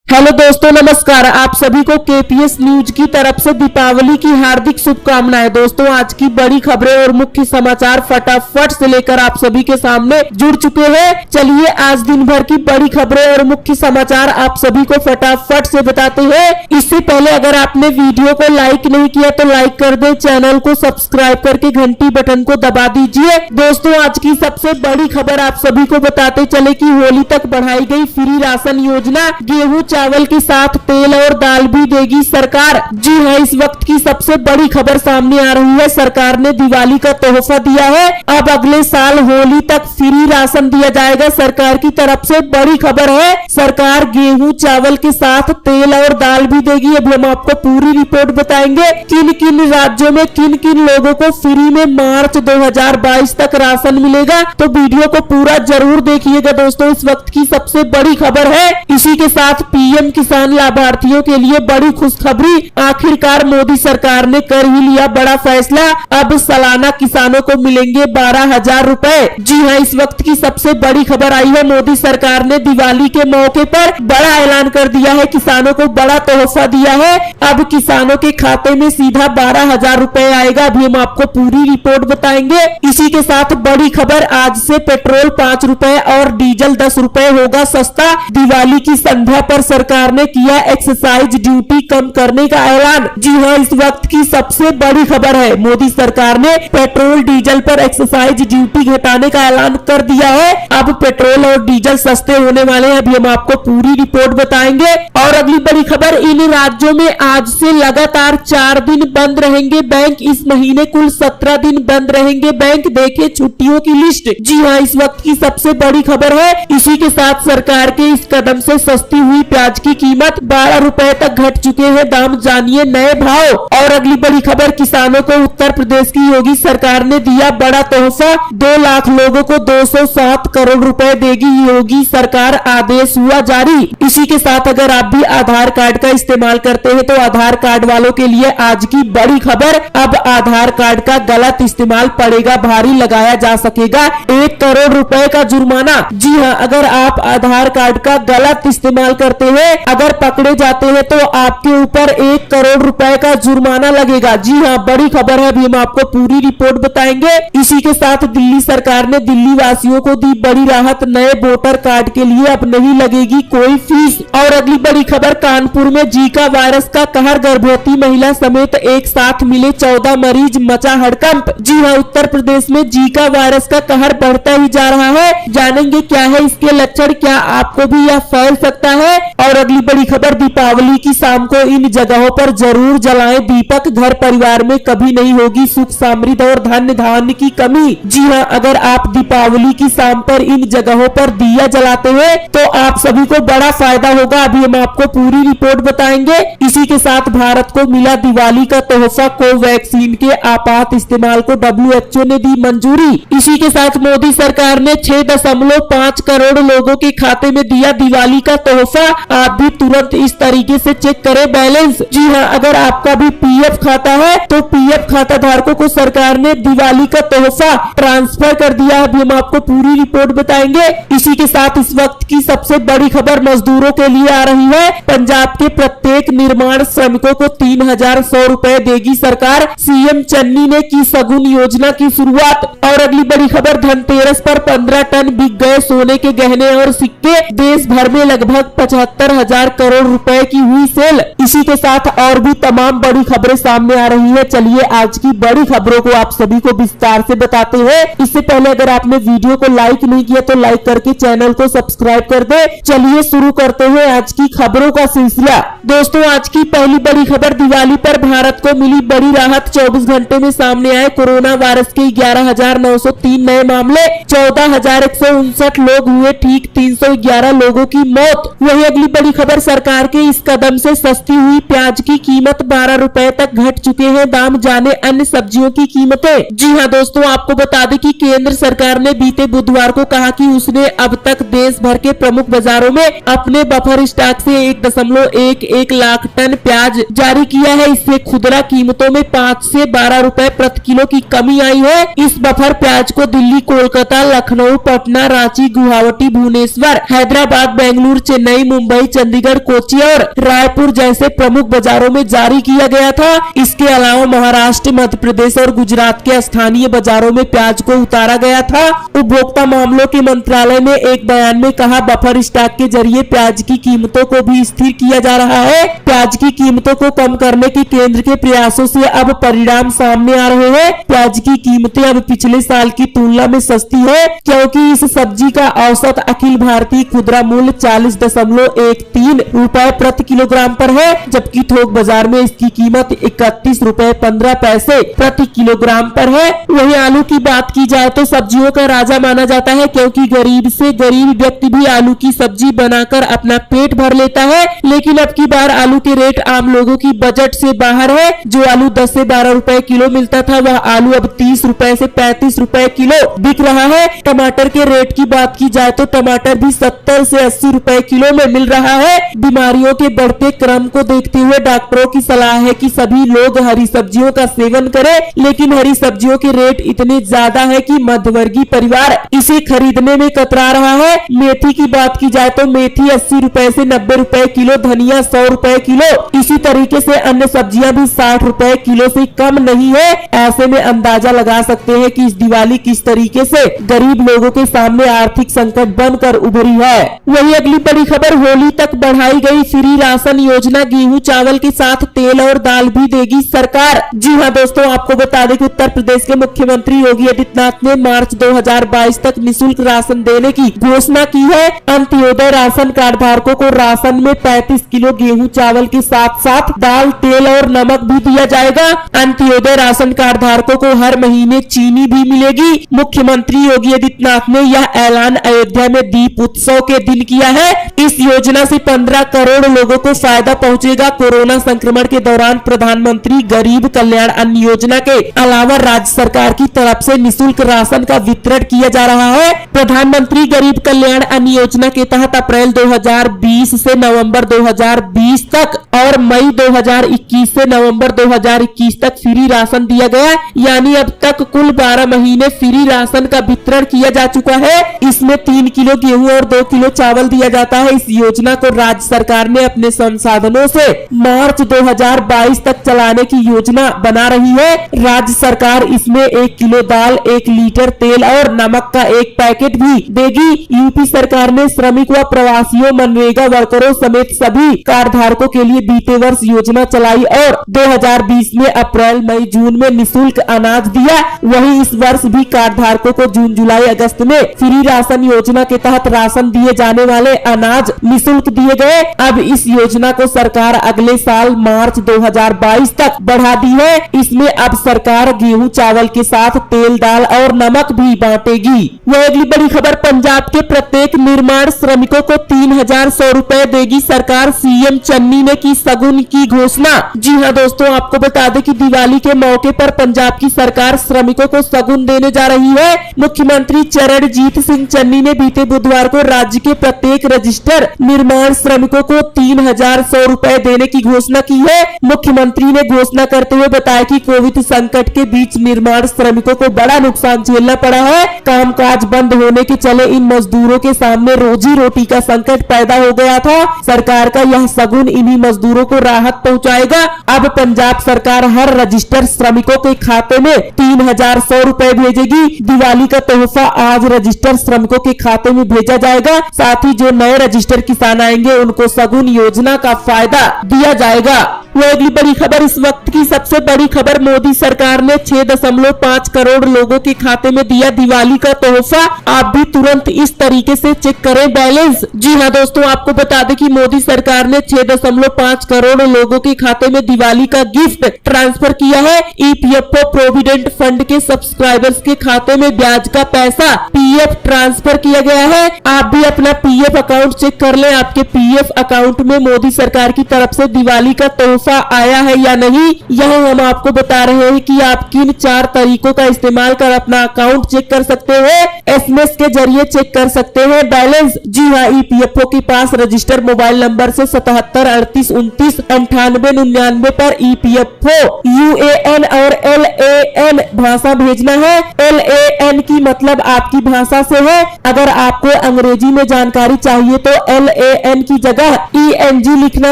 Hello दोस्तों, नमस्कार। आप सभी को केपीएस न्यूज की तरफ से दीपावली की हार्दिक शुभकामनाएं। दोस्तों, आज की बड़ी खबरें और मुख्य समाचार फटाफट से लेकर आप सभी के सामने जुड़ चुके हैं। चलिए आज दिन भर की बड़ी खबरें और मुख्य समाचार आप सभी को फटाफट से बताते हैं। इससे पहले अगर आपने वीडियो को लाइक नहीं किया तो लाइक कर दे, चैनल को सब्सक्राइब करके घंटी बटन को दबा दीजिए। दोस्तों, आज की सबसे बड़ी खबर आप सभी को बताते चले कि होली तक बढ़ाई गई फ्री राशन योजना। गेहूं चावल के साथ तेल और दाल भी देगी सरकार। जी हां, इस वक्त की सबसे बड़ी खबर सामने आ रही है। सरकार ने दिवाली का तोहफा दिया है। अब अगले साल होली तक फ्री राशन दिया जाएगा। सरकार की तरफ से बड़ी खबर है। सरकार गेहूं चावल के साथ तेल और दाल भी देगी। अभी हम आपको पूरी रिपोर्ट बताएंगे किन किन राज्यों में किन किन लोगों को फ्री में मार्च 2022 तक राशन मिलेगा। तो वीडियो को पूरा जरूर देखिएगा। दोस्तों, इस वक्त की सबसे बड़ी खबर है। इसी के साथ पीएम किसान लाभार्थियों के लिए बड़ी खुशखबरी। आखिरकार मोदी सरकार ने कर ही लिया बड़ा फैसला। अब सालाना किसानों को मिलेंगे 12,000 रुपए। जी हां, इस वक्त की सबसे बड़ी खबर आई है। मोदी सरकार ने दिवाली के मौके पर बड़ा ऐलान कर दिया है। किसानों को बड़ा तोहफा दिया है। अब किसानों के खाते में सीधा 12,000 रुपए आएगा। अभी हम आपको पूरी रिपोर्ट बताएंगे। इसी के साथ बड़ी खबर, आज से पेट्रोल 5 रुपए और डीजल 10 रुपए होगा सस्ता। दिवाली की संध्या पर सरकार ने किया एक्साइज ड्यूटी कम करने का ऐलान। जी हां, इस वक्त की सबसे बड़ी खबर है। मोदी सरकार ने पेट्रोल डीजल पर एक्साइज ड्यूटी घटाने का ऐलान कर दिया है। अब पेट्रोल और डीजल सस्ते होने वाले हैं। अभी हम आपको पूरी रिपोर्ट बताएंगे। और अगली बड़ी खबर, इन राज्यों में आज से लगातार 4 दिन बंद रहेंगे बैंक। इस महीने कुल 17 दिन बंद रहेंगे बैंक। देखे छुट्टियों की लिस्ट। जी हां, इस वक्त की सबसे बड़ी खबर है। इसी के साथ सरकार के इस कदम से सस्ती हुई प्याज की कीमत 12 रुपए तक घट चुके हैं दाम। जानिए नए भाव। और अगली बड़ी खबर, किसानों को उत्तर प्रदेश की योगी सरकार ने दिया बड़ा तोहफा। 2 लाख लोगों को 207 करोड़ रुपए देगी योगी सरकार। आदेश हुआ जारी। इसी के साथ अगर आप भी आधार कार्ड का इस्तेमाल करते हैं तो आधार कार्ड वालों के लिए आज की बड़ी खबर। अब आधार कार्ड का गलत इस्तेमाल पड़ेगा भारी, लगाया जा सकेगा 1 करोड़ रुपए का जुर्माना। जी हाँ, अगर आप आधार कार्ड का गलत इस्तेमाल करते हैं, अगर पकड़े जाते हैं तो आपके ऊपर 1 करोड़ रुपए का जुर्माना लगेगा। जी हाँ, बड़ी खबर है। अभी हम आपको पूरी रिपोर्ट बताएंगे। इसी के साथ दिल्ली सरकार ने दिल्ली वासियों को दी बड़ी राहत। नए वोटर कार्ड के लिए अब नहीं लगेगी कोई फीस। और अगली बड़ी खबर, कानपुर में जीका वायरस का कहर। गर्भवती महिला समेत एक साथ मिले 14 मरीज, मचा हड़कंप। जी हाँ, उत्तर प्रदेश में जीका वायरस का कहर बढ़ता ही जा रहा है। जानेंगे क्या है इसके लक्षण, क्या आपको भी यह फैल सकता है। और अगली बड़ी खबर, दीपावली की शाम को इन जगहों पर जरूर जलाएं दीपक। घर परिवार में कभी नहीं होगी सुख समृद्धि और धन धान्य की कमी। जी हाँ, अगर आप दीपावली की शाम पर इन जगहों पर दिया जलाते हैं तो आप सभी को बड़ा फायदा होगा। अभी हम आपको पूरी रिपोर्ट बताएंगे। इसी के साथ भारत को मिला दिवाली का तोहफा। कोवैक्सीन के आपात इस्तेमाल को WHO ने दी मंजूरी। इसी के साथ मोदी सरकार ने 6.5 करोड़ लोगों के खाते में दिया दिवाली का तोहफा। आप भी तुरंत इस तरीके से चेक करें बैलेंस। जी हाँ, अगर आपका भी पीएफ खाता है तो पीएफ खाता धारकों को सरकार ने दिवाली का तोहफा ट्रांसफर कर दिया। अभी हम आपको पूरी रिपोर्ट बताएंगे। इसी के साथ इस वक्त की सबसे बड़ी खबर मजदूरों के लिए आ रही है। पंजाब के प्रत्येक निर्माण श्रमिकों को 3,100 रुपए देगी सरकार। सीएम चन्नी ने की सगुन योजना की शुरुआत। और अगली बड़ी खबर, धनतेरस पर 15 टन बिक गए सोने के गहने और सिक्के। देश भर में लगभग 75,000 करोड़ रुपए की हुई सेल। इसी के साथ और भी तमाम बड़ी खबरें सामने आ रही है। चलिए आज की बड़ी खबरों को आप सभी को विस्तार से बताते हैं। इससे पहले अगर आपने वीडियो को लाइक नहीं किया तो लाइक करके चैनल को सब्सक्राइब कर दे। चलिए शुरू करते हैं आज की खबरों का सिलसिला। दोस्तों, आज की पहली बड़ी खबर, दिवाली पर भारत को मिली बड़ी राहत। 24 घंटे में सामने आए कोरोना वायरस के 11,903 नए मामले। 14,159 लोग हुए ठीक, 311 लोगों की मौत। वही अगली बड़ी खबर, सरकार के इस कदम से सस्ती हुई प्याज की कीमत 12 रुपए तक घट चुके हैं दाम। जाने अन्य सब्जियों की कीमतें। जी हाँ दोस्तों, आपको बता दें कि केंद्र सरकार ने बीते बुधवार को कहा कि उसने अब तक देश भर के प्रमुख बाजारों में अपने बफर स्टॉक से 1.11 1 लाख टन प्याज जारी किया है। इससे खुदरा कीमतों में 5 से 12 रुपए प्रति किलो की कमी आई है। इस बफर प्याज को दिल्ली, कोलकाता, लखनऊ, पटना, रांची, गुवाहाटी, भुवनेश्वर, हैदराबाद, बेंगलुरु, चेन्नई, मुंबई, चंडीगढ़, कोच्चि और रायपुर जैसे प्रमुख बाजारों में जारी किया गया था। इसके अलावा महाराष्ट्र, मध्य प्रदेश और गुजरात के स्थानीय बाजारों में प्याज को उतारा गया था। उपभोक्ता मामलों के मंत्रालय ने एक बयान में कहा, बफर स्टॉक के जरिए प्याज की कीमतों को भी स्थिर किया जा रहा है। प्याज की कीमतों को कम करने के केंद्र के प्रयासों से अब परिणाम सामने आ रहे हैं। प्याज की कीमतें अब पिछले साल की तुलना में सस्ती है, क्योंकि इस सब्जी का औसत अखिल भारतीय खुदरा मूल्य 40.13 रुपए प्रति किलोग्राम पर है, जबकि थोक बाजार में इसकी कीमत 31 रुपए 15 पैसे प्रति किलोग्राम पर है। वहीं आलू की बात की जाए तो सब्जियों का राजा माना जाता है, क्योंकि गरीब से गरीब व्यक्ति भी आलू की सब्जी बनाकर अपना पेट भर लेता है। लेकिन अब की बार आलू के रेट आम लोगों की बजट से बाहर है। जो आलू 10 से 12 रुपए किलो मिलता था, वह आलू अब 30 रुपए से 35 रुपए किलो बिक रहा है। टमाटर के रेट की बात की जाए तो टमाटर भी 70 से 80 रुपए किलो में मिल रहा है। बीमारियों के बढ़ते क्रम को देखते हुए डॉक्टरों की सलाह है कि सभी लोग हरी सब्जियों का सेवन करें, लेकिन हरी सब्जियों के रेट इतने ज्यादा है कि मध्यवर्गीय परिवार इसे खरीदने में कतरा रहा है। मेथी की बात की जाए तो मेथी 80 रुपए से 90 रुपए किलो, धनिया 100 रुपए किलो। इसी तरीके से अन्य सब्जियां भी 60 रुपए किलो से कम नहीं है। ऐसे में अंदाजा लगा सकते हैं कि इस दिवाली किस तरीके से गरीब लोगों के सामने आर्थिक संकट बनकर उभरी है। वहीं अगली बड़ी खबर, होली तक बढ़ाई गई फ्री राशन योजना, गेहूं चावल के साथ तेल और दाल भी देगी सरकार। जी हां दोस्तों, आपको बता दें कि उत्तर प्रदेश के मुख्यमंत्री योगी आदित्यनाथ ने मार्च 2022 तक निःशुल्क राशन देने की घोषणा की है। अंत्योदय राशन कार्ड धारकों को राशन में 35 किलो गेहूं चावल के साथ साथ दाल, तेल और नमक भी दिया जाएगा। अंत्योदय राशन कार्ड धारकों को हर महीने चीनी भी मिलेगी। मुख्यमंत्री योगी आदित्यनाथ ने यह ऐलान अयोध्या में दीप उत्सव के दिन किया है। इस योजना से 15 करोड़ लोगों को फायदा पहुंचेगा। कोरोना संक्रमण के दौरान प्रधानमंत्री गरीब कल्याण अन्न योजना के अलावा राज्य सरकार की तरफ से निःशुल्क राशन का वितरण किया जा रहा है। प्रधानमंत्री गरीब कल्याण अन्न योजना के तहत अप्रैल 2020 से नवंबर 2020 तक और मई 2021 से नवंबर 2021 तक फ्री राशन दिया गया, यानी अब तक कुल 12 महीने फ्री राशन का वितरण किया जा चुका है। इसमें 3 किलो गेहूं और 2 किलो चावल दिया जाता है। इस योजना को राज्य सरकार ने अपने संसाधनों से मार्च 2022 तक चलाने की योजना बना रही है। राज्य सरकार इसमें 1 किलो दाल, 1 लीटर तेल और नमक का 1 पैकेट भी देगी। यूपी सरकार ने श्रमिक व प्रवासियों, मनरेगा वर्करों समेत सभी कार्ड धारकों के लिए बीते वर्ष योजना चलाई और 2020 में अप्रैल, मई, जून में निःशुल्क अनाज दिया। वहीं इस वर्ष भी कार्ड धारकों को जून, जुलाई, अगस्त में फ्री राशन योजना के तहत राशन दिए जाने वाले अनाज निःशुल्क दिए गए। अब इस योजना को सरकार अगले साल मार्च 2022 तक बढ़ा दी है। इसमें अब सरकार गेहूं चावल के साथ तेल, दाल और नमक भी बांटेगी। वह अगली बड़ी खबर, पंजाब के प्रत्येक निर्माण श्रमिकों को 3100 रुपए देगी सरकार, सीएम चन्नी ने की शगुन की घोषणा। जी हां दोस्तों, आपको बता दें कि दिवाली के मौके पर पंजाब की सरकार श्रमिकों को शगुन देने जा रही है। मुख्यमंत्री चरणजीत सिंह चन्नी ने बीते बुधवार को राज्य के प्रत्येक रजिस्टर निर्माण श्रमिकों को 3100 रुपए देने की घोषणा की है। मुख्यमंत्री ने घोषणा करते हुए बताया कि कोविड संकट के बीच निर्माण श्रमिकों को बड़ा नुकसान झेलना पड़ा है। कामकाज बंद होने के चले इन मजदूरों के सामने रोजी रोटी का संकट पैदा हो गया था। सरकार का यह शगुन इन्हीं मजदूरों को राहत पहुंचाएगा। अब पंजाब सरकार हर रजिस्टर श्रमिकों के खाते में 3100 रुपए भेजेगी। दिवाली का तोहफा आज रजिस्टर श्रमिकों के खाते में भेजा जाएगा। साथ ही जो नए रजिस्टर किसान आएंगे उनको शगुन योजना का फायदा दिया जाएगा। वह अगली बड़ी खबर, इस वक्त की सबसे बड़ी खबर, मोदी सरकार ने 6.5 करोड़ लोगों के खाते में दिया दिवाली का तोहफा। आप भी तुरंत इस तरीके से चेक करें बैलेंस। जी हां दोस्तों, आपको बता दें कि मोदी सरकार ने 6.5 करोड़ लोगों के खाते में दिवाली का गिफ्ट ट्रांसफर किया है। ईपीएफओ प्रोविडेंट फंड के सब्सक्राइबर्स के खाते में ब्याज का पैसा पीएफ ट्रांसफर किया गया है। आप भी अपना पीएफ अकाउंट चेक कर लें। आपके पीएफ अकाउंट में मोदी सरकार की तरफ से दिवाली का तोहफा तोहफा आया है या नहीं, यह हम आपको बता रहे हैं कि आप किन 4 तरीकों का इस्तेमाल कर अपना अकाउंट चेक कर सकते हैं। एसएमएस के जरिए चेक कर सकते हैं बैलेंस। जी हाँ, ईपीएफओ के पास रजिस्टर्ड मोबाइल नंबर से 77 38 29 98 99 पर ईपीएफओ यूएएन और एलएएन भाषा भेजना है। एलएएन की मतलब आपकी भाषा से है। अगर आपको अंग्रेजी में जानकारी चाहिए तो एलएएन की जगह ईएनजी लिखना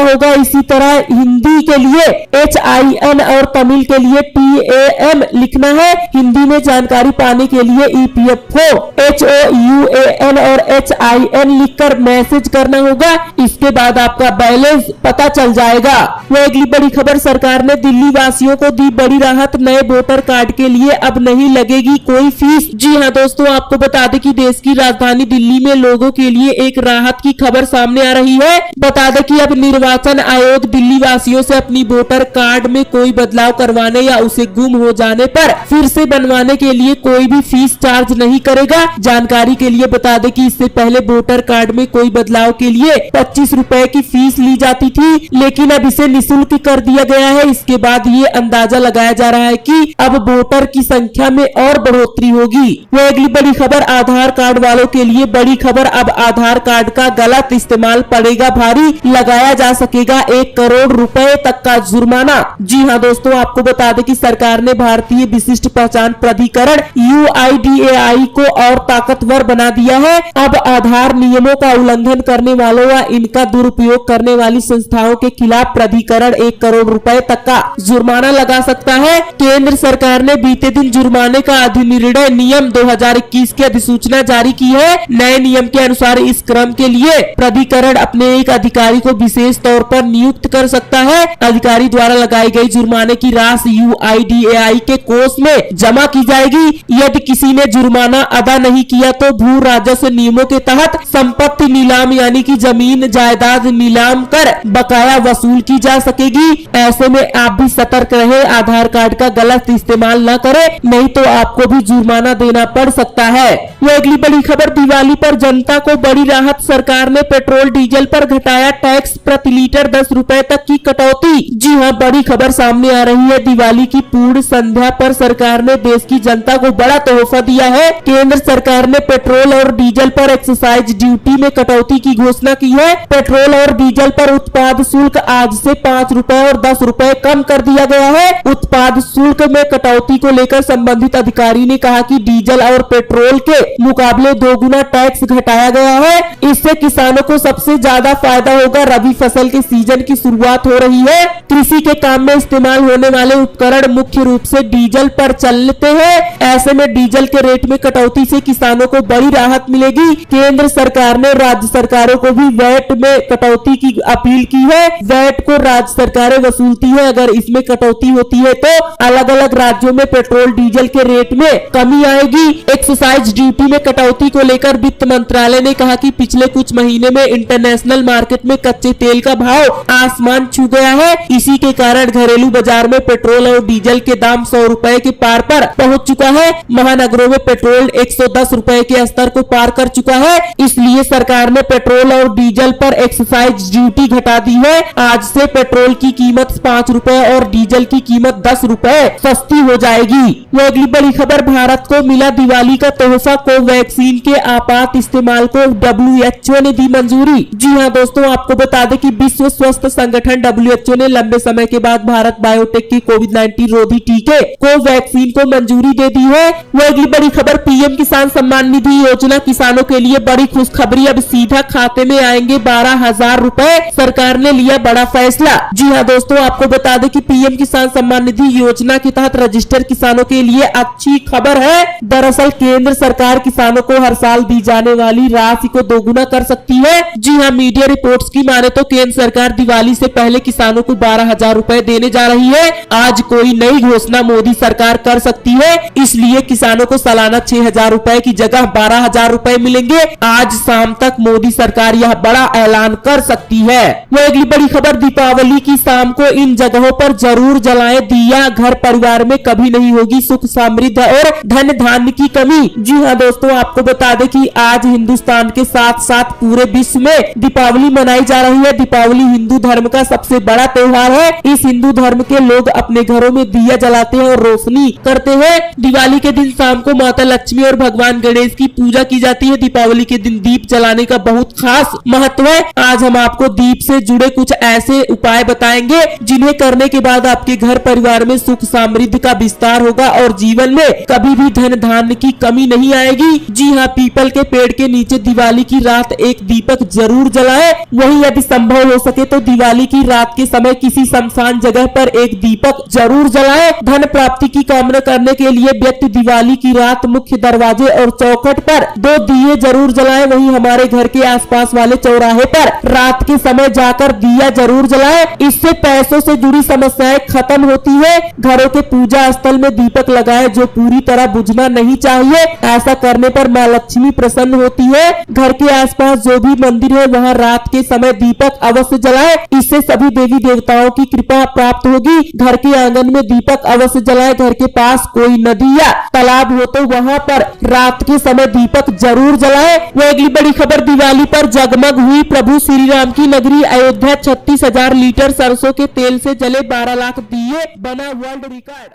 होगा। इसी तरह हिंदी के लिए HIN और तमिल के लिए TAM लिखना है। हिंदी में जानकारी पाने के लिए ईपीएफओ HOUAN और HIN लिखकर मैसेज करना होगा। इसके बाद आपका बैलेंस पता चल जाएगा। वह अगली बड़ी खबर, सरकार ने दिल्ली वासियों को दी बड़ी राहत। नए वोटर कार्ड के लिए अब नहीं लगेगी कोई फीस। जी हाँ दोस्तों, आपको बता दें कि देश की राजधानी दिल्ली में लोगों के लिए एक राहत की खबर सामने आ रही है। बता दें कि अब निर्वाचन आयोग दिल्ली वासियों से अपनी वोटर कार्ड में कोई बदलाव करवाने या उसे गुम हो जाने पर फिर से बनवाने के लिए कोई भी फीस चार्ज नहीं करेगा। जानकारी के लिए बता दें कि इससे पहले वोटर कार्ड में कोई बदलाव के लिए 25 रुपए की फीस ली जाती थी, लेकिन अब इसे निःशुल्क कर दिया गया है। इसके बाद ये अंदाजा लगाया जा रहा है कि अब वोटर की संख्या में और बढ़ोतरी होगी। वह अगली बड़ी खबर, आधार कार्ड वालों के लिए बड़ी खबर। अब आधार कार्ड का गलत इस्तेमाल पड़ेगा भारी, लगाया जा सकेगा 1 करोड़ रुपए तक का जुर्माना। जी हाँ दोस्तों, आपको बता दें कि सरकार ने भारतीय विशिष्ट पहचान प्राधिकरण UIDAI को और ताकतवर बना दिया है। अब आधार नियमों का उल्लंघन करने वालों व इनका दुरुपयोग करने वाली संस्थाओं के खिलाफ प्राधिकरण 1 करोड़ रुपए तक का जुर्माना लगा सकता है। केंद्र सरकार ने बीते दिन जुर्माने का अधिनिर्णय नियम 2021 की अधिसूचना जारी की है। नए नियम के अनुसार इस क्रम के लिए प्राधिकरण अपने एक अधिकारी को विशेष तौर पर नियुक्त कर सकता है। अधिकारी द्वारा लगाई गई जुर्माने की राशि UIDAI के कोष में जमा की जाएगी। यदि किसी ने जुर्माना अदा नहीं किया तो भू राजस्व नियमों के तहत संपत्ति नीलाम यानी कि जमीन जायदाद नीलाम कर बकाया वसूल की जा सकेगी। ऐसे में आप भी सतर्क रहे, आधार कार्ड का गलत इस्तेमाल न करें, नहीं तो आपको भी जुर्माना देना पड़ सकता है। वह अगली बड़ी खबर, दिवाली पर जनता को बड़ी राहत। सरकार ने पेट्रोल डीजल पर घटाया टैक्स, प्रति लीटर 10 रुपए तक की कटौती। जी हाँ, बड़ी खबर सामने आ रही है। दिवाली की पूर्ण संध्या पर सरकार ने देश की जनता को बड़ा तोहफा दिया है। केंद्र सरकार ने पेट्रोल और डीजल पर एक्साइज ड्यूटी में कटौती की घोषणा की है। पेट्रोल और डीजल पर उत्पाद शुल्क आज से 5 रुपए और 10 रुपए कम कर दिया गया है। उत्पाद शुल्क में कटौती को लेकर संबंधित अधिकारी ने कहा कि डीजल और पेट्रोल के मुकाबले 2 गुना टैक्स घटाया गया है। इससे किसानों को सबसे ज्यादा फायदा होगा। रबी फसल के सीजन की शुरुआत हो रही है। कृषि के काम में इस्तेमाल होने वाले उपकरण मुख्य रूप से डीजल पर चलते हैं। ऐसे में डीजल के रेट में कटौती से किसानों को बड़ी राहत मिलेगी। केंद्र सरकार ने राज्य सरकारों को भी वैट में कटौती की अपील की है। वैट को राज्य सरकारें वसूलती है। अगर इसमें कटौती होती है तो अलग अलग राज्यों में पेट्रोल डीजल के रेट में कमी आएगी। एक्साइज ड्यूटी में कटौती को लेकर वित्त मंत्रालय ने कहा कि पिछले कुछ महीने में इंटरनेशनल मार्केट में कच्चे तेल का भाव आसमान छू गया है। इसी के कारण घरेलू बाजार में पेट्रोल और डीजल के दाम 100 रुपए के पार पर पहुंच चुका है। महानगरों में पेट्रोल 110 रुपए के स्तर को पार कर चुका है। इसलिए सरकार ने पेट्रोल और डीजल पर एक्साइज ड्यूटी घटा दी है। आज से पेट्रोल की कीमत 5 रुपए और डीजल की कीमत 10 रुपए सस्ती हो जाएगी। वह अगली बड़ी खबर, भारत को मिला दिवाली का तोहफा। कोवैक्सीन के आपात इस्तेमाल को WHO ने दी मंजूरी। जी हाँ दोस्तों, आपको बता दें कि विश्व स्वास्थ्य संगठन WHO ने लंबे समय के बाद भारत बायोटेक की कोविड-19 रोधी टीके कोवैक्सीन को मंजूरी दे दी है। वह अगली बड़ी खबर, पीएम किसान सम्मान निधि योजना किसानों के लिए बड़ी खुशखबरी। अब सीधा खाते में आएंगे 12,000 रुपए। सरकार ने लिया बड़ा फैसला। जी हाँ दोस्तों, आपको बता दें कि पीएम किसान सम्मान निधि योजना के तहत रजिस्टर्ड किसानों के लिए अच्छी खबर है। दरअसल केंद्र सरकार किसानों को हर साल दी जाने वाली राशि को दोगुना कर सकती है। जी हाँ, मीडिया रिपोर्ट्स की माने तो केंद्र सरकार दिवाली से पहले किसानों को 12,000 रुपए देने जा रही है। आज कोई नई घोषणा मोदी सरकार कर सकती है, इसलिए किसानों को सालाना 6,000 रुपए की जगह 12,000 रुपए मिलेंगे। आज शाम तक मोदी सरकार यह बड़ा ऐलान कर सकती है। वह अगली बड़ी खबर, दीपावली की शाम को इन जगहों पर जरूर जलाएं दिया। घर परिवार में कभी नहीं होगी सुख समृद्धि और धन धान्य की कमी। जी हाँ दोस्तों, आपको बता दें कि आज हिंदुस्तान के साथ साथ पूरे विश्व में दीपावली मनाई जा रही है। दीपावली हिंदू धर्म का सबसे बड़ा त्योहार है। इस हिंदू धर्म के लोग अपने घरों में दिया जलाते हैं और रोशनी करते हैं। दिवाली के दिन शाम को माता लक्ष्मी और भगवान गणेश की पूजा की जाती है। दीपावली के दिन दीप जलाने का बहुत खास महत्व है। आज हम आपको दीप से जुड़े कुछ ऐसे उपाय बताएंगे जिन्हें करने के बाद आपके घर परिवार में सुख समृद्धि का विस्तार होगा और जीवन में कभी भी धन धान्य की कमी नहीं आएगी। जी हाँ, पीपल के पेड़ के नीचे दिवाली की रात एक दीपक जरूर जलाएं। वहीं यदि संभव हो सके तो दिवाली की रात के समय किसी शमशान जगह पर एक दीपक जरूर जलाएं। धन प्राप्ति की कामना करने के लिए व्यक्ति दिवाली की रात मुख्य दरवाजे और चौखट पर 2 दिए जरूर जलाएं। वहीं हमारे घर के आसपास वाले चौराहे पर रात के समय जाकर दिया जरूर जलाएं। इससे पैसों से जुड़ी समस्याएं खत्म होती है। घरों के पूजा स्थल में दीपक लगाएं जो पूरी तरह बुझना नहीं चाहिए। ऐसा करने पर माँ लक्ष्मी प्रसन्न होती है। घर के आसपास जो भी मंदिर है वहाँ रात के समय दीपक अवश्य जलाएं। इससे सभी देवी देवताओं की कृपा प्राप्त होगी। घर के आंगन में दीपक अवश्य जलाएं। घर के पास कोई नदी या तालाब हो तो वहाँ पर रात के समय दीपक जरूर जलाएं। वो अगली बड़ी खबर, दिवाली पर जगमग हुई प्रभु श्री राम की नगरी अयोध्या। 36,000 लीटर सरसों के तेल से जले 12 लाख दिए, बना वर्ल्ड रिकॉर्ड।